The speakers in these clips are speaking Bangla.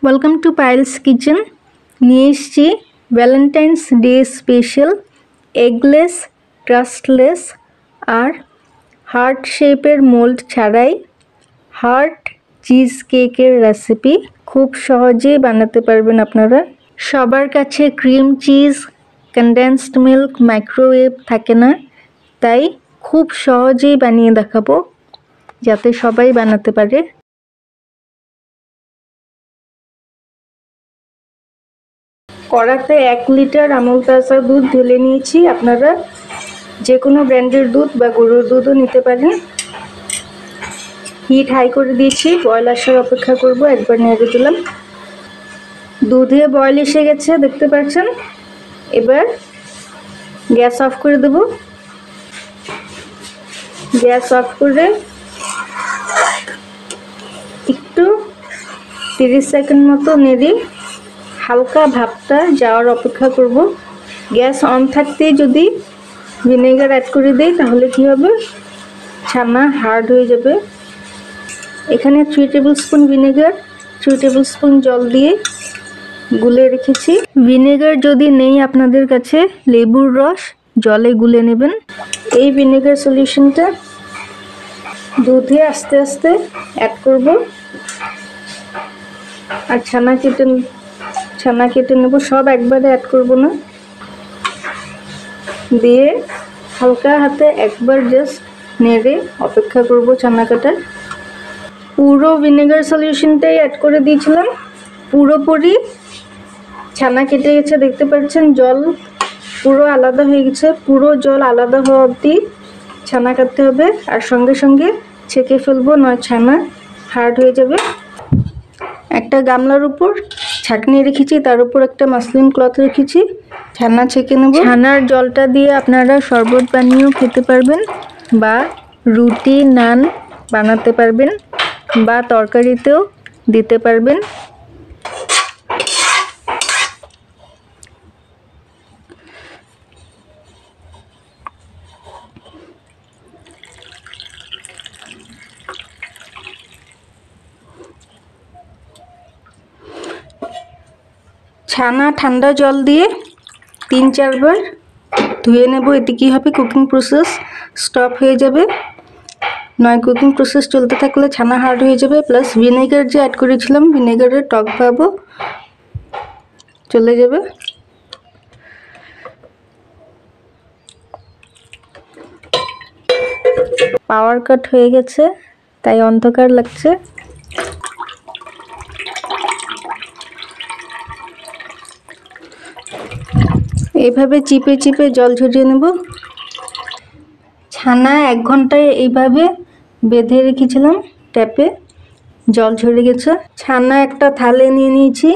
Welcome to Payel's kitchen. নিয়ে এসেছি ভ্যালেন্টাইন্স ডে স্পেশাল এগলেস, ক্রাস্টলেস আর হার্ট শেপের মোল্ড ছাড়াই হার্ট চিজ কেকের রেসিপি। খুব সহজেই বানাতে পারবেন আপনারা। সবার কাছে cream cheese, condensed milk, microwave থাকে না, তাই খুব সহজেই বানিয়ে দেখাবো যাতে সবাই বানাতে পারে। কড়াতে 1 লিটার আমুল তাজা দুধ ঢেলে নিয়েছি। আপনারা যে কোনো ব্র্যান্ডের দুধ বা গরুর দুধও নিতে পারেন। হিট হাই করে দিয়েছি, বয়েল আসার অপেক্ষা করব। একবার নেড়ে দিলাম, দুধে বয়েল এসে গেছে দেখতে পাচ্ছেন। এবার গ্যাস অফ করে দেব। গ্যাস অফ করে একটু 30 সেকেন্ড মতো নেড়ে হালকা ভাপটা যাওয়ার অপেক্ষা করব। গ্যাস অন থাকতেই যদি ভিনেগার অ্যাড করে দেই তাহলে কি হবে, ছানা হার্ড হয়ে যাবে। এখানে 3 table spoon vinegar, 3 table spoon জল দিয়ে গুলে রেখেছি। ভিনেগার যদি নেই আপনাদের কাছে, লেবুর রস জলে গুলে নেবেন। এই ভিনেগার সলিউশনটা দুধে আস্তে আস্তে অ্যাড করব আর ছানা কেটে নেব। সব একবারে অ্যাড করব না, দিয়ে হালকা হাতে একবার জাস্ট নেড়ে অপেক্ষা করব ছানা কাটার। পুরো ভিনেগার সলিউশনটাই অ্যাড করে দিয়েছিলাম। পুরোপুরি ছানা কেটে গেছে দেখতে পাচ্ছেন, জল পুরো আলাদা হয়ে গেছে। পুরো জল আলাদা হওয়া অবধি ছানা কাটতে হবে আর সঙ্গে সঙ্গে ছেঁকে ফেলবো, নয় ছানা হার্ড হয়ে যাবে। একটা গামলার উপর ছাঁকনি রেখেছি, তার উপর একটা মাসলিন ক্লথ রেখেছি, ছানা ছেঁকে নেব। ছানার জলটা দিয়ে আপনারা শরবত বানিয়েও খেতে পারবেন বা রুটি, নান বানাতে পারবেন বা তরকারিতেও দিতে পারবেন। ছানা ঠান্ডা জল দিয়ে 3-4 বার ধুয়ে নেব। এতে কি হবে, কুকিং প্রসেস স্টপ হয়ে যাবে, নয় কুকিং প্রসেস চলতে থাকলে ছানা হার্ড হয়ে যাবে। প্লাস ভিনেগার যে অ্যাড করেছিলাম, ভিনেগারের টক ভাবও চলে যাবে। পাওয়ার কাট হয়ে গেছে তাই অন্ধকার লাগছে। এইভাবে চিপে চিপে জল ঝরিয়ে নেব। ছানা 1 ঘন্টায় এইভাবে বেঁধে রেখেছিলাম ট্যাপে, জল ঝরে গেছে। ছানা একটা থালে নিয়ে নিয়েছি,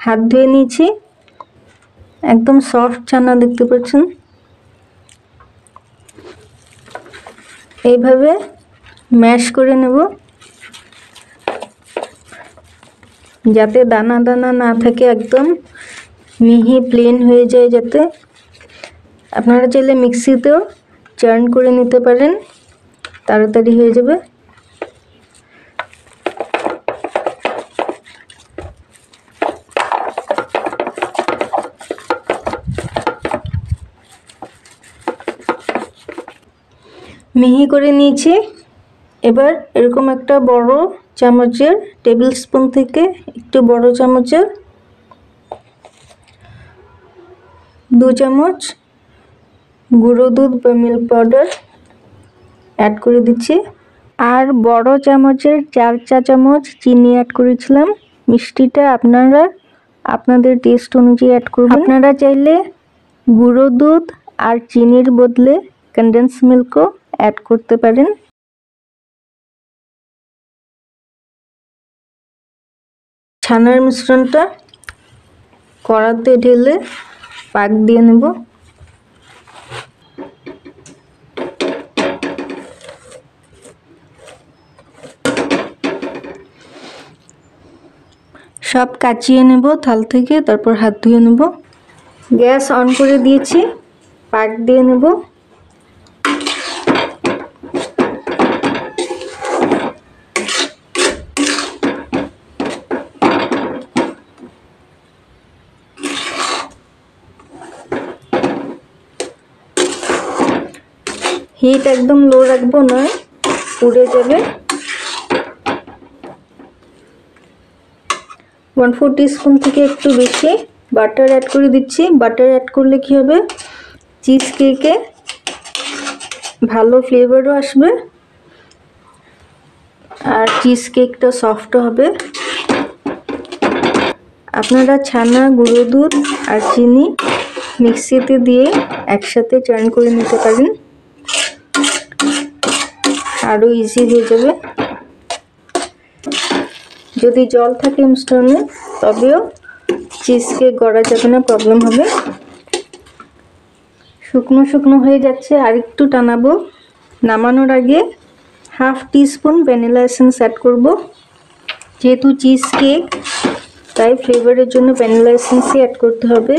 হাত ধুয়ে নিয়েছি। একদম সফট ছানা দেখতে পাচ্ছেন। এইভাবে ম্যাশ করে নেব যাতে দানা দানা না থাকে, একদম মিহি প্লেন হয়ে যায় যাতে। আপনারা চাইলে মিক্সিতেও চার্ন করে নিতে পারেন, তাড়াতাড়ি হয়ে যাবে। মিহি করে নিয়েছি। এবার এরকম একটা বড় চামচের, টেবিল স্পুন থেকে একটু বড় চামচের 2 চামচ গুঁড়ো দুধ বা মিল্ক পাউডার অ্যাড করে দিচ্ছি। আর বড় চামচের 4 চা চামচ চিনি অ্যাড করেছিলাম। মিষ্টিটা আপনারা আপনাদের টেস্ট অনুযায়ী অ্যাড করবেন। আপনারা চাইলে গুঁড়ো দুধ আর চিনির বদলে কনডেন্স মিল্কও অ্যাড করতে পারেন। ছানার মিশ্রণটা কড়াতে ঢেলে পাক দিয়ে নেব। সব কাচিয়ে নেব থাল থেকে, তারপর হাত ধুয়ে নেব। গ্যাস অন করে দিয়েছি, পাক দিয়ে নেব। হিট একদম লো রাখবো, নয় পুড়ে যাবে। 1/4 টিস্পুন থেকে একটু বেশি বাটার অ্যাড করে দিচ্ছি। বাটার অ্যাড করলে কি হবে, চিজ কেকে ভালো ফ্লেভারও আসবে আর চিজ কেকটা সফটও হবে। আপনারা ছানা, গুঁড়ো দুধ আর চিনি মিক্সিতে দিয়ে একসাথে চার্ন করে নিতে পারেন, আরও ইজি হয়ে যাবে। যদি জল থাকে মিশ্রণে তবেও চিজ কেক গড়া যাবে না, প্রবলেম হবে। শুকনো শুকনো হয়ে যাচ্ছে, আর একটু টানাবো। নামানোর আগে 1/2 টিস্পুন ভ্যানিলা এসেন্স অ্যাড করব। যেহেতু চিজ কেক তাই ফ্লেভারের জন্য ভ্যানিলা এসেন্সই অ্যাড করতে হবে,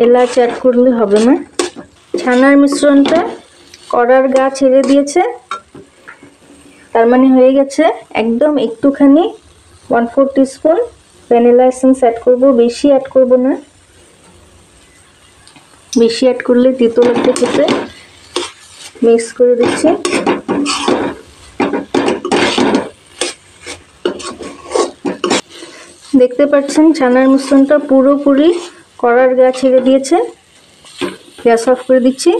এলাচ অ্যাড করলে হবে না। ছানার মিশ্রণটা কড়ার গা ছেড়ে দিয়েছে, তার মানে হয়ে গেছে। একদম একটুখানি 1/4 টিস্পুন ভ্যানিলা এসেন্স অ্যাড করব, বেশি অ্যাড করব না, বেশি অ্যাড করলে তিতো লাগতে খেতে। মিক্স করে দিচ্ছি। দেখতে পাচ্ছেন ছানার মিশ্রণটা পুরোপুরি কড়ার গা ছেড়ে দিয়েছে। গ্যাস অফ করে দিচ্ছি।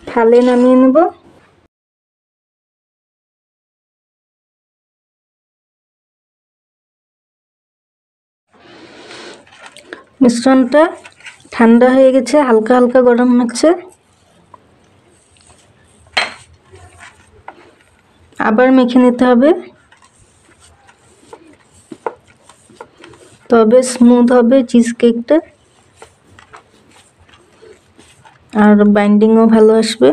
থালে নামিয়ে নেব। মিশ্রণটা ঠান্ডা হয়ে গেছে, হালকা হালকা গরম হচ্ছে। আবার মেখে নিতে হবে, তবে স্মুথ হবে চিজ কেকটা আর বাইন্ডিংও ভালো আসবে।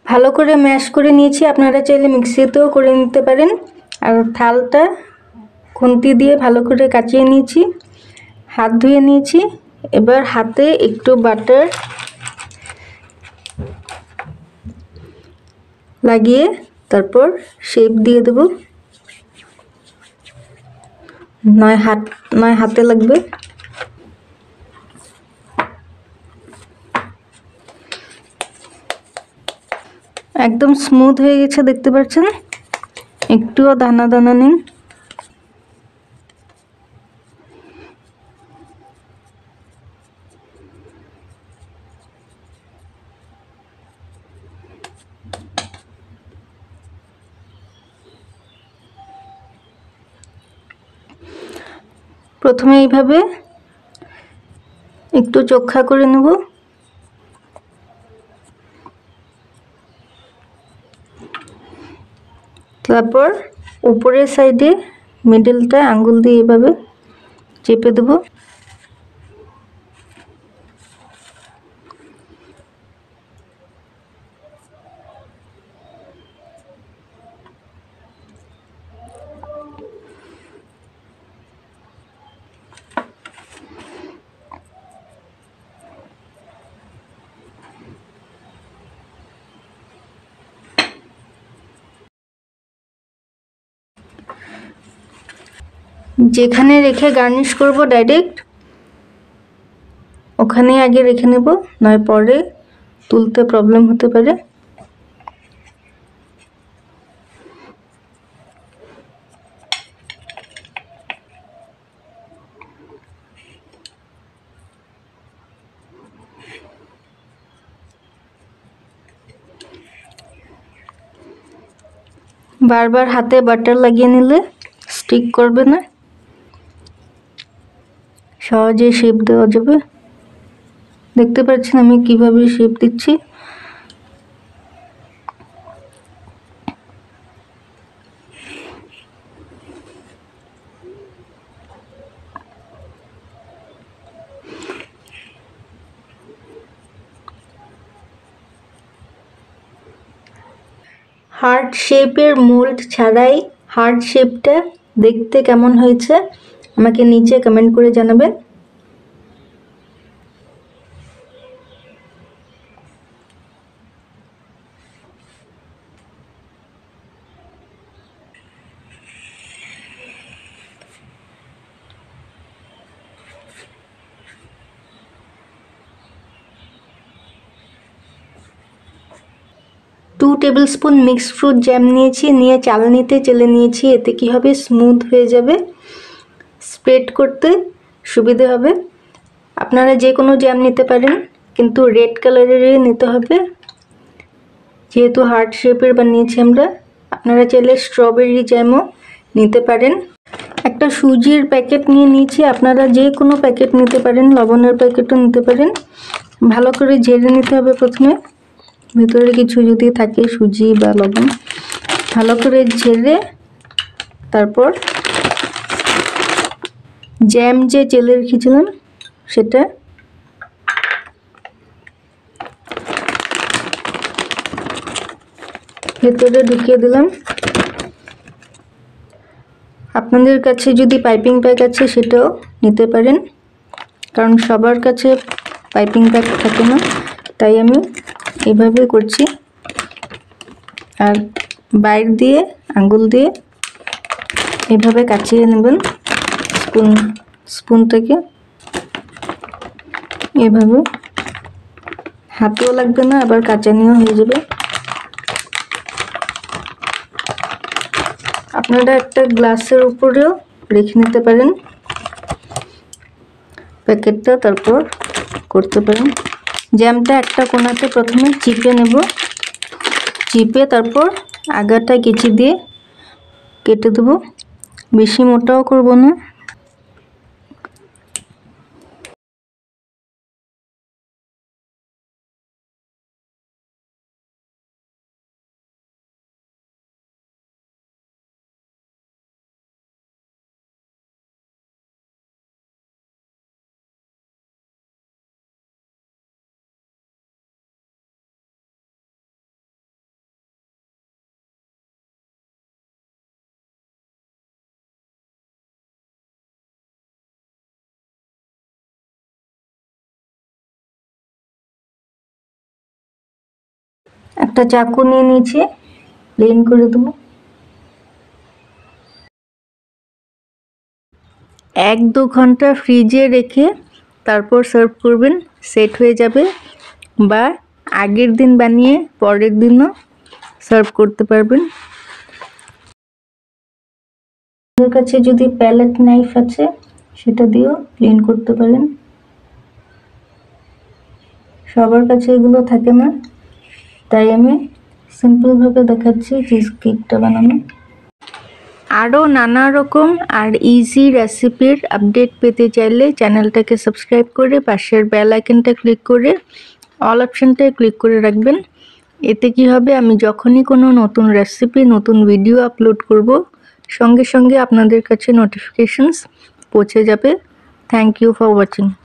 ভালো করে ম্যাশ করে নিয়েছি, আপনারা চাইলে মিক্সিতেও করে নিতে পারেন। আর থালটা খুন্তি দিয়ে ভালো করে কাচিয়ে নিয়েছি, হাত ধুয়ে নিয়েছি। এবার হাতে একটু বাটার লাগিয়ে তারপর শেপ দিয়ে দেব, নয় হাতে লাগবে। একদম স্মুথ হয়ে গেছে, দেখতে পাচ্ছেন, একটুও দানা দানা নেই। প্রথমে এইভাবে একটু চোখা করে নেব, তারপর উপরের সাইডে মিডলটা আঙ্গুল দিয়ে এভাবে চেপে দেব। যেখানে রেখে গার্নিশ করব ডাইরেক্ট ওখানে আগে রেখে নেব, নয় পরে তুলতে প্রবলেম হতে পারে। বারবার হাতে বাটার লাগিয়ে নিলে স্টিক করবে না, সহজে শেপ দেওয়া যাবে। দেখতে পাচ্ছেন আমি কিভাবে শেপ দিচ্ছি। হার্ট শেপের মোল্ড ছাড়াই হার্ট শেপটা দেখতে কেমন হয়েছে আমাকে নিচে কমেন্ট করে জানাবেন। Two tablespoon mixed fruit jam নিয়েছি, নিয়ে চালনিতে চেলে নিয়েছি। এতে কি হবে, স্মুথ হয়ে যাবে, স্প্রেড করতে সুবিধে হবে। আপনারা যে কোনো জ্যাম নিতে পারেন, কিন্তু রেড কালারেরই নিতে হবে, যেহেতু হার্ট শেপের বানিয়েছি আমরা। আপনারা চাইলে স্ট্রবেরি জ্যামও নিতে পারেন। একটা সুজির প্যাকেট নিয়ে নিয়েছি, আপনারা যে কোনো প্যাকেট নিতে পারেন, লবণের প্যাকেটও নিতে পারেন। ভালো করে ঝেড়ে নিতে হবে প্রথমে, ভিতরে কিছু যদি থাকে সুজি বা লবণ, ভালো করে ঝেড়ে তারপর জ্যাম যে চেলে রেখেছিলাম সেটা ভেতরে ঢুকিয়ে দিলাম। আপনাদের কাছে যদি পাইপিং প্যাক আছে সেটাও নিতে পারেন, কারণ সবার কাছে পাইপিং প্যাক থাকে না, তাই আমি এইভাবে করছি। আর বাইর দিয়ে আঙ্গুল দিয়ে এভাবে কাচিয়ে নেবেন স্পুন থেকে, এভাবে হাতেও লাগবে না, আবার কাচানিও হয়ে যাবে। আপনারা একটা গ্লাসের উপরেও রেখে নিতে পারেন প্যাকেটটা, তারপর করতে পারেন। জ্যামটা একটা কোণাতে প্রথমে চিপে নেব, চিপে তারপর আগাটা কেচি দিয়ে কেটে দেব, বেশি মোটাও করব না। একটা চাকু নিয়ে নিচে প্লেন করে দেবো। 1-2 ঘন্টা ফ্রিজে রেখে তারপর সার্ভ করবেন, সেট হয়ে যাবে। বা আগের দিন বানিয়ে পরের দিনও সার্ভ করতে পারবেন। আপনাদের কাছে যদি প্যালেট নাইফ আছে সেটা দিয়েও ক্লিন করতে পারেন। সবার কাছে এগুলো থাকে না, তাই আমি সিম্পলভাবে দেখাচ্ছি চিজ কেকটা বানানো। আরও নানা রকম আর ইজি রেসিপির আপডেট পেতে চাইলে চ্যানেলটাকে সাবস্ক্রাইব করে পাশের বেল আইকনটা ক্লিক করে অল অপশানটায় ক্লিক করে রাখবেন। এতে কি হবে, আমি যখনই কোনো নতুন রেসিপি, নতুন ভিডিও আপলোড করব, সঙ্গে সঙ্গে আপনাদের কাছে নোটিফিকেশনস পৌঁছে যাবে। Thank you for watching.